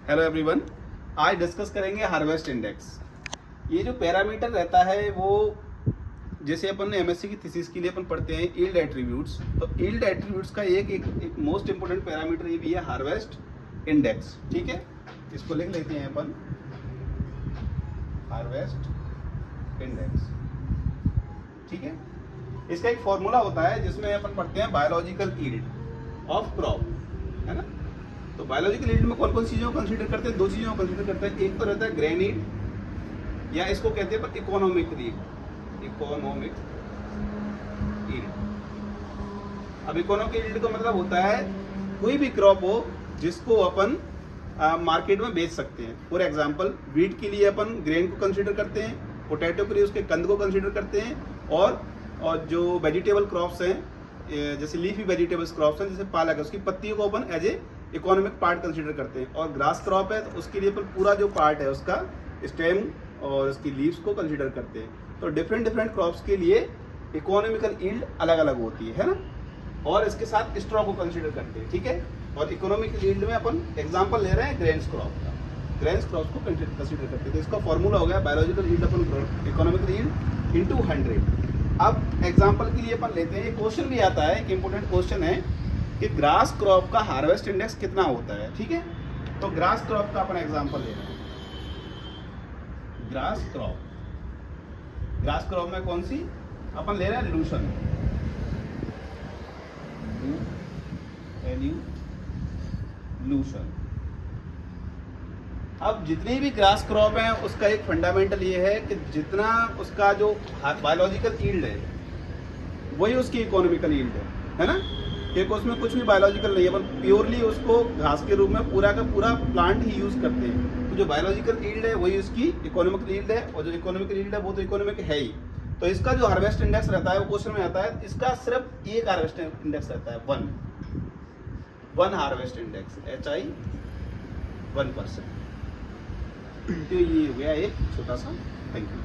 Hello everyone, आज discuss करेंगे harvest index. ये जो पैरामीटर रहता है वो जैसे अपन ने एमएससी की थीसिस के लिए अपन पढ़ते हैं यील्ड एट्रीब्यूट्स, तो यील्ड एट्रीब्यूट्स का एक मोस्ट इंपोर्टेंट पैरामीटर ये भी है हार्वेस्ट इंडेक्स। ठीक है, इसको लिख लेते हैं अपन, हार्वेस्ट इंडेक्स। ठीक है, इसका एक फॉर्मूला होता है जिसमें अपन पढ़ते हैं बायोलॉजिकल यील्ड ऑफ क्रॉप, है ना। तो बायोलॉजिकल यील्ड में कौन कौन चीजों को कंसीडर करते हैं? दो चीजों को कंसीडर करते हैं। एक तो रहता है ग्रेन यील्ड, या इसको कहते हैं इकोनॉमिक यील्ड। इकोनॉमिक यील्ड, अब इकोनॉमिक यील्ड का मतलब होता है कोई भी क्रॉप हो जिसको अपन मार्केट में बेच सकते हैं। फॉर एग्जांपल वीट के लिए अपन ग्रेन को कंसीडर करते हैं, पोटैटो के लिए उसके कंद को कंसीडर करते हैं, और जो वेजिटेबल क्रॉप्स हैं जैसे लीफी वेजिटेबल्स क्रॉप्स हैं जैसे पालक है, उसकी पत्तियों को अपन as a economic part consider करते हैं। और ग्रास क्रॉप है तो उसके लिए अपन पूरा जो पार्ट है उसका स्टेम और उसकी लीव्स को कंसीडर करते हैं। तो डिफरेंट क्रॉप्स के लिए इकोनॉमिकल यील्ड अलग अलग होती है ना। और इसके साथ स्ट्रॉ को कंसीडर करते हैं। ठीक है, और इकोनॉमिकल यील्ड में अपन एग्जांपल ले रहे हैं ग्रेन्स क्रॉप का, ग्रेन्स क्रॉप को कंसीडर करते हैं। तो इसका फॉर्मूला हो गया बायोलॉजिकल यील्ड अपन इकोनॉमिकल यील्ड इनटू 100। अब एग्जांपल के लिए अपन लेते हैं, ये क्वेश्चन भी आता है, एक इंपॉर्टेंट क्वेश्चन है कि ग्रास क्रॉप का हार्वेस्ट इंडेक्स कितना होता है। ठीक है, तो ग्रास क्रॉप का अपन एग्जांपल ले रहे हैं। ग्रास क्रॉप में कौन सी अपन ले रहे हैं? लूसन, लूसन। अब जितनी भी ग्रास क्रॉप है उसका एक फंडामेंटल ये है कि जितना उसका जो बायोलॉजिकल यील्ड है वही उसकी इकोनॉमिकल यील्ड है ना। क्योंकि उसमें कुछ भी बायोलॉजिकल नहीं है, अपन प्योरली उसको घास के रूप में पूरा का पूरा प्लांट ही यूज करते हैं। तो जो बायोलॉजिकल यील्ड है वही उसकी इकोनॉमिकल यील्ड है, और जो इकोनॉमिकल यील्ड है वो तो इकोनॉमिक है ही। तो इसका जो हार्वेस्ट इंडेक्स रहता है वो क्वेश्चन में आता है, इसका सिर्फ एक हार्वेस्ट इंडेक्स रहता है, वन हार्वेस्ट इंडेक्स, HI 1%। तो ये हो गया एक छोटा सा। Thank you.